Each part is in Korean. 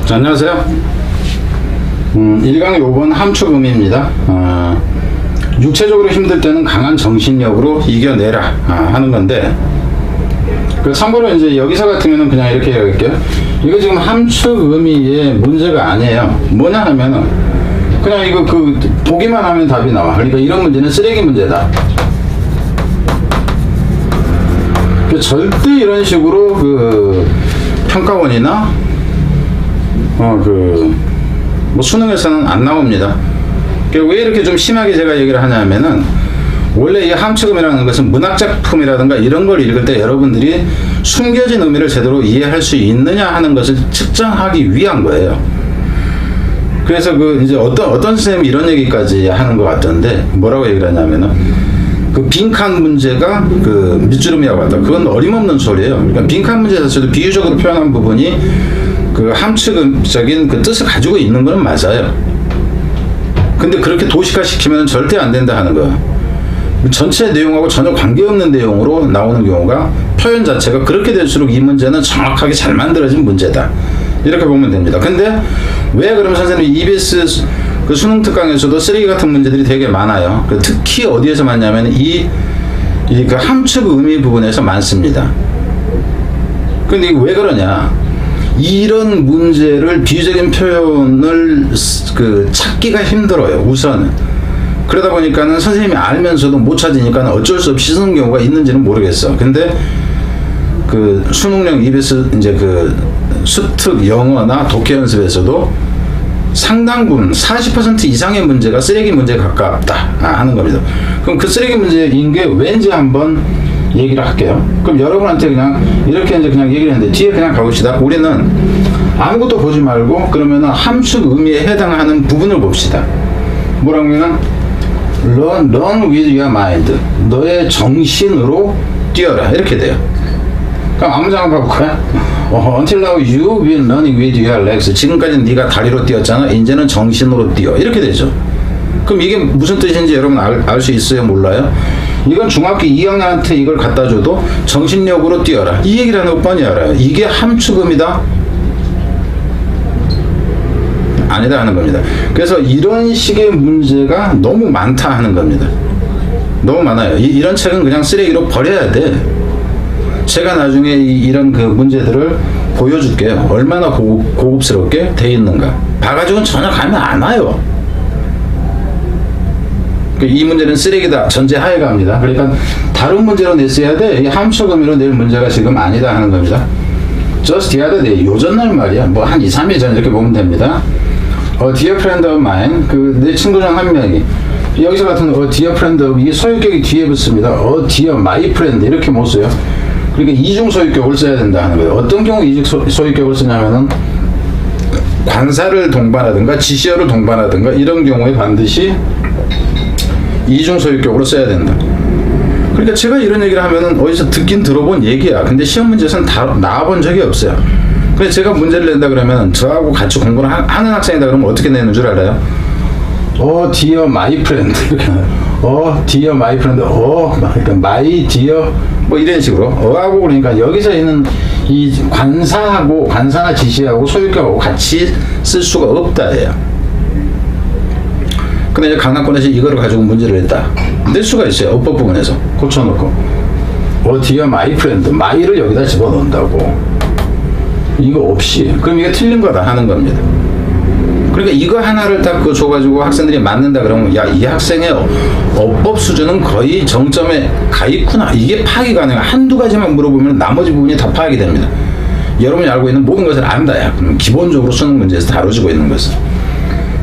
자, 안녕하세요. 1강의 5번 함축음입니다. 육체적으로 힘들 때는 강한 정신력으로 이겨내라 하는 건데, 참고로 이제 여기서 같은 경우는 그냥 이렇게 얘기할게요. 이거 지금 함축음의의 문제가 아니에요. 뭐냐 하면은 그냥 이거 보기만 하면 답이 나와. 그러니까 이런 문제는 쓰레기 문제다. 절대 이런 식으로 평가원이나 뭐 수능에서는 안 나옵니다. 왜 이렇게 좀 심하게 제가 얘기를 하냐면은, 원래 이 함축음이라는 것은 문학작품이라든가 이런 걸 읽을 때 여러분들이 숨겨진 의미를 제대로 이해할 수 있느냐 하는 것을 측정하기 위한 거예요. 그래서 이제 어떤 선생님이 이런 얘기까지 하는 것 같던데, 뭐라고 얘기를 하냐면은, 빈칸 문제가 밑주름이라고 한다. 그건 어림없는 소리예요. 그러니까 빈칸 문제 자체도 비유적으로 표현한 부분이 함축적인 뜻을 가지고 있는 건 맞아요. 근데 그렇게 도식화시키면 절대 안 된다 하는 거예요. 전체 내용하고 전혀 관계없는 내용으로 나오는 경우가, 표현 자체가 그렇게 될수록 이 문제는 정확하게 잘 만들어진 문제다, 이렇게 보면 됩니다. 근데 왜 그러면 선생님 EBS 수능 특강에서도 쓰레기 같은 문제들이 되게 많아요. 특히 어디에서 많냐면 이 함축 의미 부분에서 많습니다. 근데 이게 왜 그러냐? 이런 문제를 비유적인 표현을 찾기가 힘들어요, 우선은. 그러다 보니까는 선생님이 알면서도 못 찾으니까 어쩔 수 없이 쓰는 경우가 있는지는 모르겠어. 근데 수능용 EBS 이제 수특 영어나 독해 연습에서도 상당 부분 40% 이상의 문제가 쓰레기 문제에 가깝다 하는 겁니다. 그럼 그 쓰레기 문제인 게 왠지 한번 얘기를 할게요. 그럼 여러분한테 그냥 이렇게 이제 그냥 얘기를 했는데, 뒤에 그냥 가봅시다. 우리는 아무것도 보지 말고 그러면은 함축 의미에 해당하는 부분을 봅시다. 뭐라고 하면 run with your mind, 너의 정신으로 뛰어라, 이렇게 돼요. 그럼 아무 장을 가볼까요? Until now you've been running with your legs. 지금까지는 네가 다리로 뛰었잖아. 이제는 정신으로 뛰어, 이렇게 되죠. 그럼 이게 무슨 뜻인지 여러분 알 수 있어요, 몰라요? 이건 중학교 2학년한테 이걸 갖다 줘도 정신력으로 뛰어라, 이 얘기를 하는 거 뻔히 알아요. 이게 함축음이다? 아니다 하는 겁니다. 그래서 이런 식의 문제가 너무 많다 하는 겁니다. 너무 많아요. 이런 책은 그냥 쓰레기로 버려야 돼. 제가 나중에 이런 문제들을 보여줄게요. 얼마나 고급스럽게 돼 있는가. 봐가지고는 전혀 가면 안 와요. 이 문제는 쓰레기다 전제하에 갑니다. 그러니까 다른 문제로 냈어야 돼. 이 함축 의미로 낼 문제가 지금 아니다 하는 겁니다. Just the other day, 요전날 말이야. 뭐 한 2, 3일 전 이렇게 보면 됩니다. Dear friend of mine, 내 친구 중 한 명이, 여기서 같은 dear friend of, 이게 소유격이 뒤에 붙습니다. dear my friend, 이렇게 못 써요. 그러니까 이중 소유격을 써야 된다 하는 거예요. 어떤 경우 이중 소유격을 쓰냐면은, 관사를 동반하든가 지시어를 동반하든가 이런 경우에 반드시 이중 소유격으로 써야 된다. 그러니까 제가 이런 얘기를 하면은 어디서 듣긴 들어본 얘기야. 근데 시험 문제에서는 다 나와본 적이 없어요. 그래서 제가 문제를 낸다 그러면, 저하고 같이 공부를 하는 학생이다 그러면 어떻게 내는 줄 알아요? dear my friend. dear my friend. 그러니까 my dear, 뭐 이런 식으로. 하고 그러니까 여기서 있는 이 관사나 지시하고 소유격하고 같이 쓸 수가 없다 해요. 근데 이제 강남권에서 이거를 가지고 문제를 냈다, 낼 수가 있어요. 어법 부분에서 고쳐놓고 dear my friend, my를 여기다 집어넣는다고. 이거 없이. 그럼 이게 틀린 거다 하는 겁니다. 그러니까 이거 하나를 딱 줘가지고 학생들이 맞는다 그러면, 야, 이 학생의 어법 수준은 거의 정점에 가 있구나, 이게 파악이 가능해. 한두 가지만 물어보면 나머지 부분이 다 파악이 됩니다. 여러분이 알고 있는 모든 것을 안다, 야. 그럼 기본적으로 수능 문제에서 다뤄지고 있는 것은.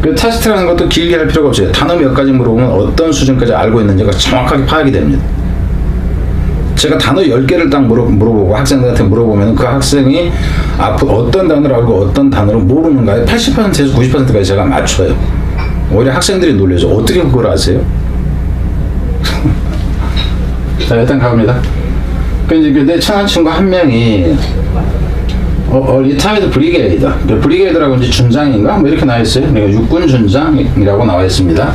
테스트라는 것도 길게 할 필요가 없어요. 단어 몇 가지 물어보면 어떤 수준까지 알고 있는지가 정확하게 파악이 됩니다. 제가 단어 10개를 딱 물어보고 학생들한테 물어보면 그 학생이 앞으로 어떤 단어를 알고 어떤 단어를 모르는가에 80%에서 90%까지 제가 맞춰요. 오히려 학생들이 놀려서 어떻게 그걸 아세요? 자, 일단 가봅니다. 내 친한 친구 한 명이 리타이드 브리게이드, 브리게이드라고 이제 준장인가 뭐 이렇게 나와 있어요. 그러니까 육군 준장이라고 나와 있습니다.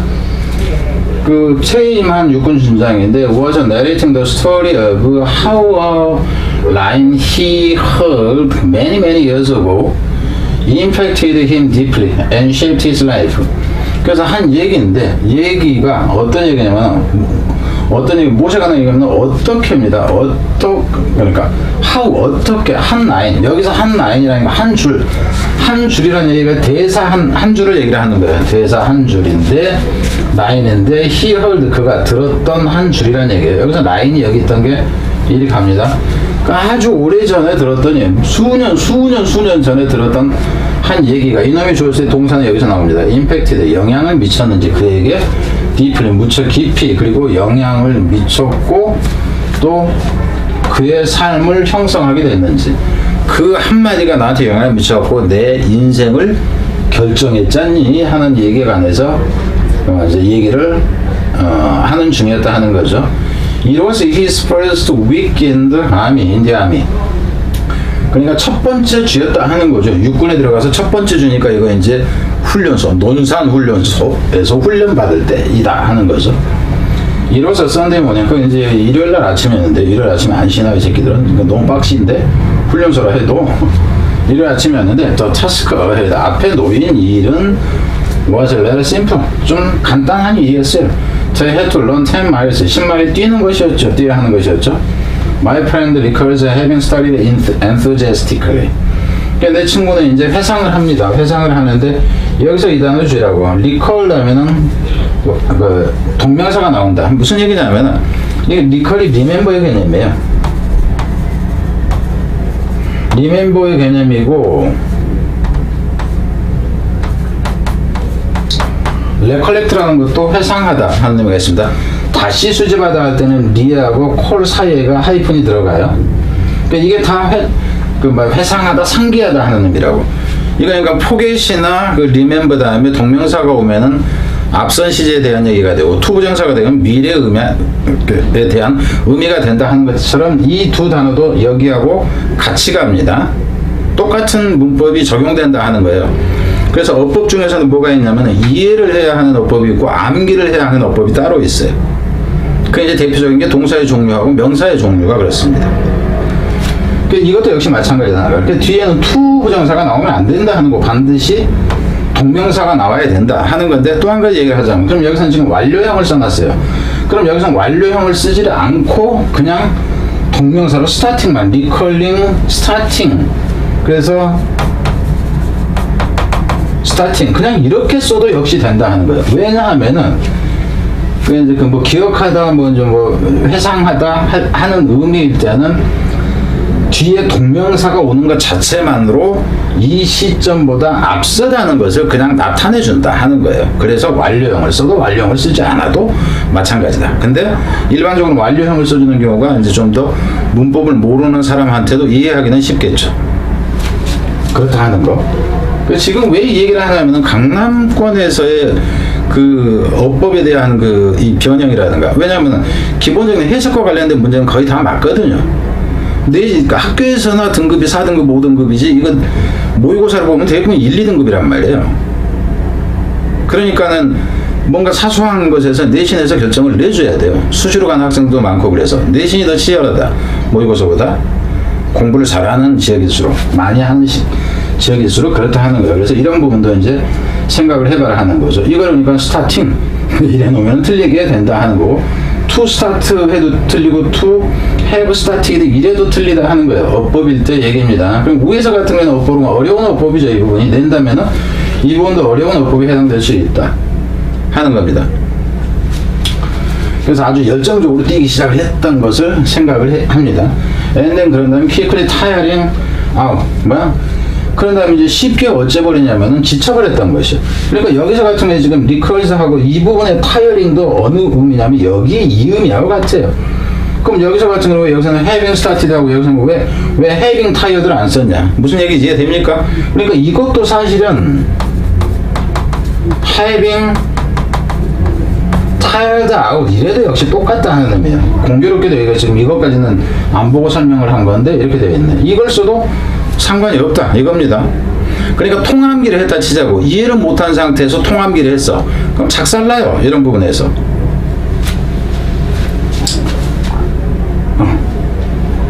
퇴임한 육군 준장인데, was narrating the story of how a line he heard many years ago impacted him deeply and shaped his life. 그래서 한 얘기인데 얘기가 어떤 얘기냐면 어떤 얘기 모세가 하는 얘기는 어떻게입니다. 그러니까 how 어떻게 한 라인 여기서 한 라인이라는 거 한 줄이라는 얘기가 대사 한 줄을 얘기를 하는 거예요. 대사 한 줄인데 라인인데 he heard 그가 들었던 한 줄이라는 얘기예요. 여기서 라인이 여기 있던 게 이리 갑니다. 그러니까 아주 오래 전에 들었던 수년 전에 들었던 한 얘기가 이놈이 주었을 때 동사는 여기서 나옵니다. impacted 영향을 미쳤는지 그에게 deeply 무척 깊이 그리고 영향을 미쳤고 또 그의 삶을 형성하게 됐는지 그 한마디가 나한테 영향을 미쳤고 내 인생을 결정했잖니 하는 얘기에 관해서 이제 얘기를 하는 중이었다 하는 거죠. It was his first week in the army. 그러니까 첫 번째 주였다 하는 거죠. 육군에 들어가서 첫 번째 주니까 이거 이제 훈련소, 논산 훈련소에서 훈련 받을 때이다 하는 거죠. 이로써 썬데이 모닝, 그 이제 일요일 날 아침이었는데 일요일 아침에 안 쉬나 이 새끼들은 그러니까 너무 빡신데 훈련소라 해도 일요일 아침이었는데 더 타스크가 앞에 놓인 일은 was very simple. 좀 간단한 일이었어요. They had to run 10 miles. 10마일 뛰는 것이었죠. 뛰어야 하는 것이었죠. My friend recalls having studied enthusiastically. 그러니까 내 친구는 이제 회상을 합니다. 회상을 하는데 여기서 이 단어 주라고. recall 하면은 그 동명사가 나온다. 무슨 얘기냐면은 이게 recall이 remember의 개념이에요. remember의 개념이고 recollect라는 것도 회상하다 하는 의미가 있습니다. 다시 수집하다 할 때는 리하고 콜 사이에가 하이픈이 들어가요. 그러니까 이게 다 회상하다, 상기하다 하는 의미라고. 이거 그러니까 포겟이나 그 remember 다음에 동명사가 오면은 앞선 시제에 대한 얘기가 되고 투부정사가 되면 미래 의미에 대한 의미가 된다 하는 것처럼 이 두 단어도 여기하고 같이 갑니다. 똑같은 문법이 적용된다 하는 거예요. 그래서 어법 중에서는 뭐가 있냐면 이해를 해야 하는 어법이 있고 암기를 해야 하는 어법이 따로 있어요. 그 이제 대표적인 게 동사의 종류하고 명사의 종류가 그렇습니다. 이것도 역시 마찬가지다. 그러니까 뒤에는 to 부정사가 나오면 안 된다 하는 거 반드시 동명사가 나와야 된다 하는 건데 또 한 가지 얘기를 하자면 그럼 여기서는 지금 완료형을 써놨어요. 그럼 여기서 완료형을 쓰지 않고 그냥 동명사로 starting만 recalling, starting 그래서 starting 그냥 이렇게 써도 역시 된다 하는 거예요. 왜냐하면은 이제 뭐 기억하다 뭐 회상하다 하는 의미일 때는 뒤에 동명사가 오는 것 자체만으로 이 시점보다 앞서다는 것을 그냥 나타내 준다 하는 거예요. 그래서 완료형을 써도 완료형을 쓰지 않아도 마찬가지다. 근데 일반적으로 완료형을 써주는 경우가 이제 좀 더 문법을 모르는 사람한테도 이해하기는 쉽겠죠. 그렇다 하는 거. 지금 왜 이 얘기를 하냐면은 강남권에서의 그 어법에 대한 이 변형이라든가 왜냐하면 기본적인 해석과 관련된 문제는 거의 다 맞거든요. 근데 그러니까 학교에서나 등급이 4등급, 5등급이지 이건 모의고사를 보면 대부분 1, 2등급이란 말이에요. 그러니까는 뭔가 사소한 것에서 내신에서 결정을 내줘야 돼요. 수시로 가는 학생도 많고 그래서 내신이 더 치열하다. 모의고사보다 공부를 잘하는 지역일수록 많이 하는 지역일수록 그렇다 하는 거예요. 그래서 이런 부분도 이제 생각을 해봐야 하는 거죠. 이걸 그러니까 스타팅 이래 놓으면 틀리게 된다 하는 거고 to start 해도 틀리고 to have started 이래도 틀리다 하는 거예요. 어법일 때 얘기입니다. 그럼 위에서 같은 경우는 어법은 어려운 어법이죠. 이 부분이 낸다면은 이 부분도 어려운 어법이 해당될 수 있다 하는 겁니다. 그래서 아주 열정적으로 뛰기 시작을 했던 것을 생각을 합니다. And then 그런 다음에 quickly tiring out 그런 다음에 이제 쉽게 어째버리냐면은 지쳐버렸던 것이요. 그러니까 여기서 같은 경우에 지금 recalls하고 이 부분의 tiring도 어느 의미냐면 여기 이 의미하고 같아요. 그럼 여기서 같은 경우에 여기서는 having started 하고 여기서는 왜 having tired를 안 썼냐? 무슨 얘기인지 이해됩니까? 그러니까 이것도 사실은 having tired out 이래도 역시 똑같다 하는 의미예요. 공교롭게도 여기가 지금 이것까지는 안 보고 설명을 한 건데 이렇게 되어 있네. 이걸 써도 상관이 없다 이겁니다. 그러니까 통암기를 했다 치자고 이해를 못한 상태에서 통암기를 했어. 그럼 작살나요. 이런 부분에서.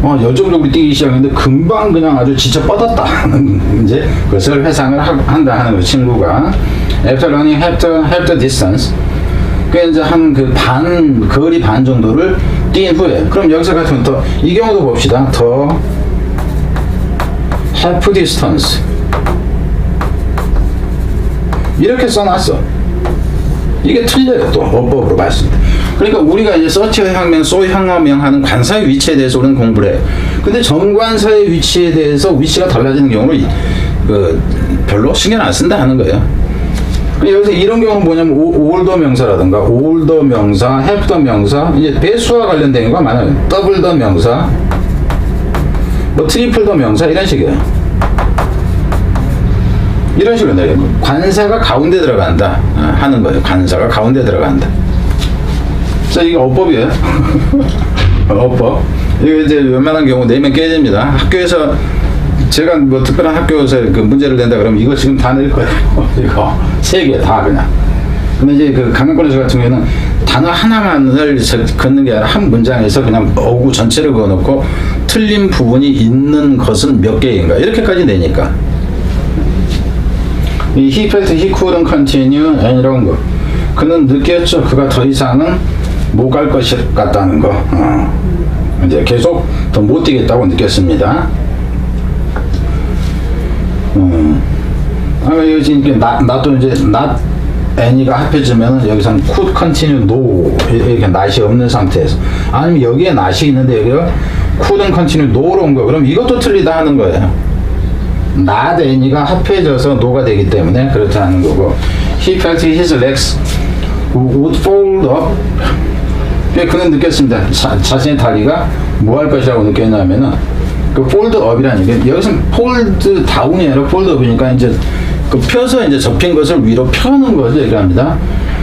열정적으로 뛰기 시작했는데 금방 그냥 아주 지쳐 뻗었다 하는 이제 그것을 회상을 한다 하는 그 친구가 after running half the distance 그 이제 한 그 거리 반 정도를 뛴 후에 그럼 여기서 같으면 더 이 경우도 봅시다. 더 half distance 이렇게 써놨어. 이게 틀려요. 또 어법으로 봤을 때. 그러니까 우리가 이제 서치 혁명, 소위 혁명 하는 관사의 위치에 대해서 우리는 공부를 해. 근데 정관사의 위치에 대해서 위치가 달라지는 경우는 별로 신경 안 쓴다 하는 거예요. 여기서 이런 경우는 뭐냐면 올더 명사라든가 올더 명사, 해프더 명사 이제 배수와 관련된 경우가 많아요. 더블 더 명사, 뭐 트리플 더 명사 이런 식이에요. 이런 식으로 내요. 관사가 가운데 들어간다 하는 거예요. 관사가 가운데 들어간다. 자, 이게 어법이에요. 어법. 이거 이제 웬만한 경우 내면 깨집니다. 학교에서 제가 뭐 특별한 학교에서 그 문제를 낸다 그러면 이거 지금 다 낼 거예요. 이거 3개 다 그냥. 근데 이제 그 강남권에서 같은 경우에는 단어 하나만을 긋는 게 아니라 한 문장에서 그냥 어구 전체를 그어놓고 틀린 부분이 있는 것은 몇 개인가 이렇게까지 내니까. 이 he felt he couldn't continue 이런 거. 그는 느꼈죠. 그가 더 이상은 못 갈 것 같다는 거. 이제 계속 더 못 뛰겠다고 느꼈습니다. 여기 나도 이제 not any가 합해지면 여기서는 could continue no 이렇게 not이 없는 상태에서 아니면 여기에 not이 있는데 여기가 couldn't continue no로 온 거 그럼 이것도 틀리다 하는 거예요. not any가 합해져서 no가 되기 때문에 그렇다는 거고 he felt his legs would fold up 그는 느꼈습니다. 자신의 다리가 뭐 할 것이라고 느꼈냐면은 그 fold up이라는 게 여기서는 fold down이 아니라 fold up이니까 이제 그 펴서 이제 접힌 것을 위로 펴는 거죠 얘기합니다.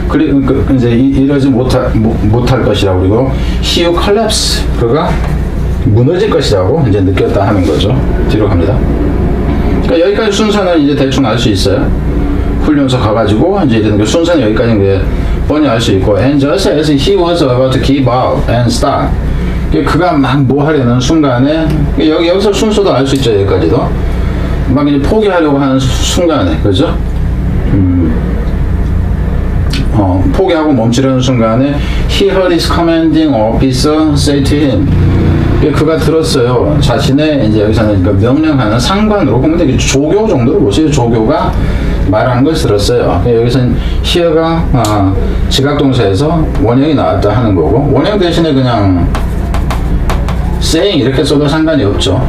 그리고 이제 이러지 못할 것이라고 그리고 he would collapse 그가 무너질 것이라고 이제 느꼈다 하는 거죠. 뒤로 갑니다. 그러니까 여기까지 순서는 이제 대충 알 수 있어요. 훈련소 가가지고 이제 이런 그 순서는 여기까지 이제 뻔히 알 수 있고 and just as he was about to give up and start 그가 막 뭐 하려는 순간에 여기서 순서도 알 수 있죠. 여기까지도 막 이제 포기하려고 하는 순간에 그죠? 포기하고 멈추려는 순간에 he heard his commanding officer say to him 그가 들었어요. 자신의 이제 여기서는 그 명령하는 상관으로 보면 되게 조교 정도로 보세요. 조교가 말하는 걸 들었어요. 여기서는 hear가 지각동사에서 원형이 나왔다 하는 거고 원형 대신에 그냥 saying 이렇게 써도 상관이 없죠.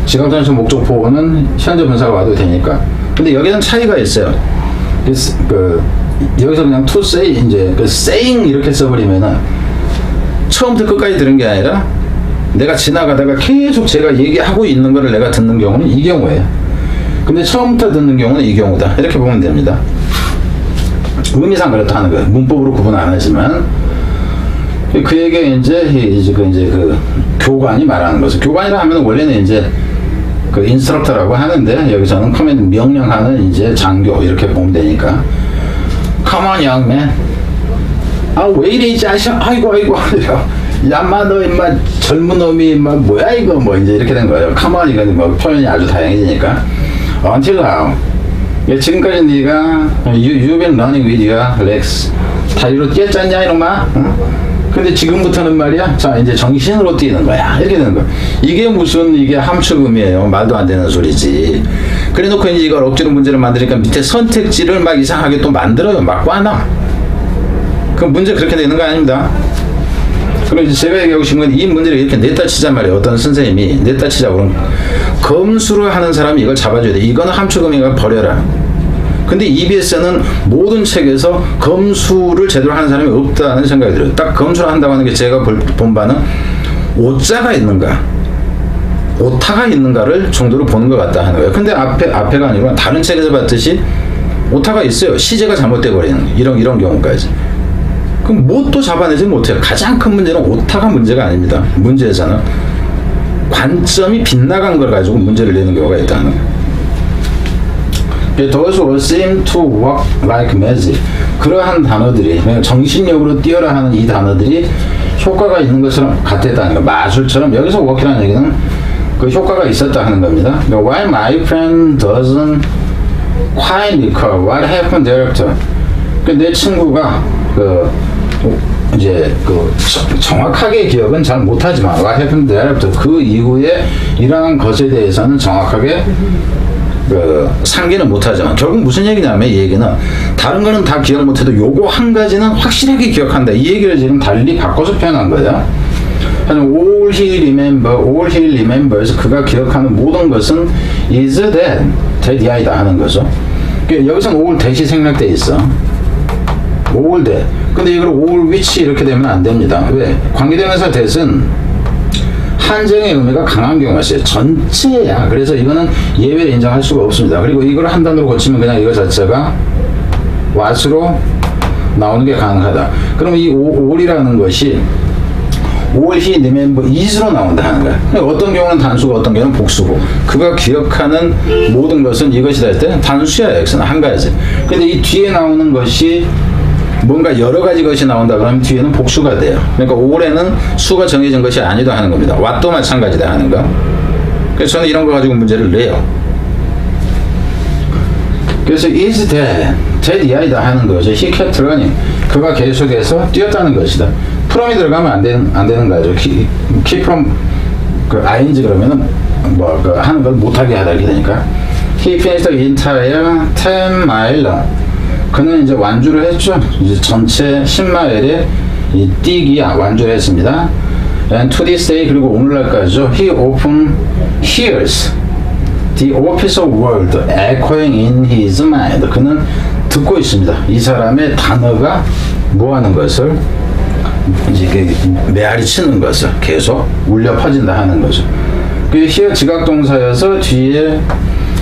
지각동사 목적보호는 현재 분사가 와도 되니까. 근데 여기는 차이가 있어요. 여기서 그냥 to say 이제 그 saying 이렇게 써버리면은 처음부터 끝까지 들은 게 아니라 내가 지나가다가 계속 제가 얘기하고 있는 거를 내가 듣는 경우는 이 경우예요. 근데 처음부터 듣는 경우는 이 경우다. 이렇게 보면 됩니다. 의미상 그렇다 하는 거예요. 문법으로 구분 안 하지만 그에게 이제 그 교관이 말하는 것을 교관이라 하면 원래는 이제 그 인스트럭터라고 하는데 여기서는 커맨드 명령하는 이제 장교 이렇게 보면 되니까 Come on young man. 왜 이래 이 자식아. 아이고 야마 너 임마 젊은 놈이 임마 뭐야 이거 뭐 이제 이렇게 된 거예요. Come on 이건 뭐 표현이 아주 다양해지니까 Until now 지금까지 네가 You've been running with your legs 다리로 뛰었잖냐 이놈아. 근데 지금부터는 말이야 자 이제 정신으로 뛰는 거야 이렇게 되는 거야. 이게 무슨 이게 함축음이에요. 말도 안 되는 소리지. 그래 놓고 이제 이걸 억지로 문제를 만드니까 밑에 선택지를 막 이상하게 또 만들어요. 막 꽈놔. 그럼 문제 그렇게 되는 거 아닙니다. 그럼 이제 제가 얘기하고 싶은 건 이 문제를 이렇게 냈다 치자 말이에요. 어떤 선생님이 냈다 치자고 그럼 검수를 하는 사람이 이걸 잡아줘야 돼. 이거는 함축음이니까 버려라. 근데 EBS는 모든 책에서 검수를 제대로 하는 사람이 없다는 생각이 들어요. 딱 검수를 한다고 하는 게 제가 본 바는 오자가 있는가 오타가 있는가를 정도로 보는 것 같다 하는 거예요. 근데 앞에가 아니고 다른 책에서 봤듯이 오타가 있어요. 시제가 잘못돼 버리는 이런 경우까지. 그럼 뭐 또 잡아내지 못해요. 가장 큰 문제는 오타가 문제가 아닙니다. 문제에서는 관점이 빗나간 걸 가지고 문제를 내는 경우가 있다는 거예요. Those who seem to walk like magic. 그러한 단어들이 정신력으로 뛰어라 하는 이 단어들이 효과가 있는 것처럼 같았다는 거. 마술처럼 여기서 work이라는 얘기는 그 효과가 있었다 하는 겁니다. 그러니까 why my friend doesn't quite recall what happened thereafter. 내 친구가 이제 정확하게 기억은 잘 못하지만 what happened thereafter 그 이후에 일어난 것에 대해서는 정확하게 상기는 못하지만 결국 무슨 얘기냐면 이 얘기는 다른 거는 다 기억 못해도 요거 한 가지는 확실하게 기억한다 이 얘기를 지금 달리 바꿔서 표현한 거야. all he remembers 그가 기억하는 모든 것은 is that이다 하는 거죠. 여기서는 all that이 생략돼 있어. all that. 근데 이걸 all which 이렇게 되면 안 됩니다. 왜? 관계대명사 that은 한정의 의미가 강한 경우가 있어요. 전체야. 그래서 이거는 예외를 인정할 수가 없습니다. 그리고 이걸 한 단어로 고치면 그냥 이거 자체가 what으로 나오는 게 가능하다. 그럼 이 all이라는 것이 all he remember is로 나온다 하는 거야. 어떤 경우는 단수고 어떤 경우는 복수고 그가 기억하는 모든 것은 이것이다 할 때 단수야. X는 한 가지. 근데 이 뒤에 나오는 것이 뭔가 여러 가지 것이 나온다 그러면 뒤에는 복수가 돼요. 그러니까 all에는 수가 정해진 것이 아니다 하는 겁니다. what도 마찬가지다 하는 거. 그래서 저는 이런 거 가지고 문제를 내요. 그래서 is that 이하이다 하는 거죠. he kept running. 그가 계속해서 뛰었다는 것이다. from이 들어가면 안 되는 거죠. keep from ing 그러면은 하는 걸 못하게 하다 이렇게 되니까 he finished the entire 10 mile. 그는 이제 완주를 했죠. 이제 전체 10마일에 이 뛰기 완주를 했습니다. And to this day 그리고 오늘날까지죠. He often hears the office of word echoing in his mind. 그는 듣고 있습니다. 이 사람의 단어가 뭐하는 것을 이제 메아리 치는 것을 계속 울려 퍼진다 하는 거죠. 그 here 지각동사여서 뒤에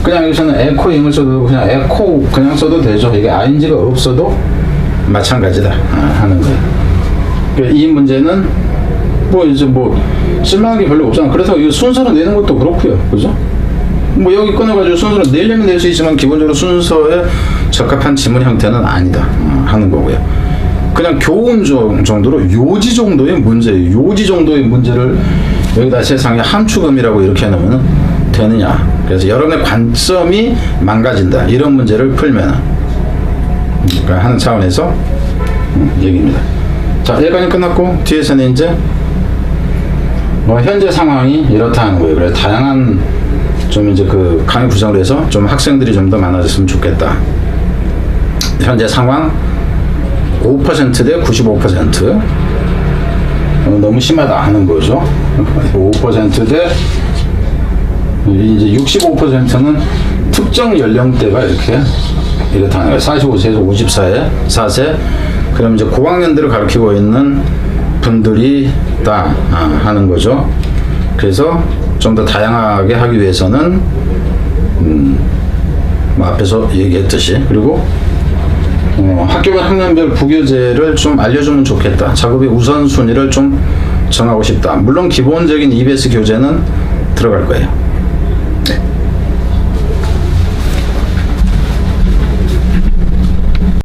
그냥 여기서는 에코잉을 써도 그냥 에코 그냥 써도 되죠. 이게 ing가 없어도 마찬가지다 하는 거예요. 이 문제는 이제 쓸만한 게 별로 없잖아. 그래서 이 순서로 내는 것도 그렇고요. 그죠? 여기 끊어가지고 순서로 내려면 낼 수 있지만 기본적으로 순서에 적합한 지문 형태는 아니다 하는 거고요. 그냥 교훈 정도로 요지 정도의 문제예요. 요지 정도의 문제를 여기다 세상에 함축음이라고 이렇게 해놓으면 되느냐. 그래서 여러분의 관점이 망가진다. 이런 문제를 풀면 하는 차원에서 얘기입니다. 자, 여기까지 끝났고 뒤에서는 이제 현재 상황이 이렇다 하는 거예요. 그래서 다양한 좀 이제 강의 구성을 해서 좀 학생들이 좀 더 많아졌으면 좋겠다. 현재 상황 5% 대 95% 너무 심하다 하는 거죠. 5% 대 이제 65%는 특정 연령대가 이렇다는 거예요. 45세에서 54세 그럼 이제 고학년들을 가르치고 있는 분들이 다 하는 거죠. 그래서 좀 더 다양하게 하기 위해서는 앞에서 얘기했듯이 그리고 학교별 학년별 부교재를 좀 알려주면 좋겠다. 작업의 우선순위를 좀 정하고 싶다. 물론 기본적인 EBS 교재는 들어갈 거예요. 네.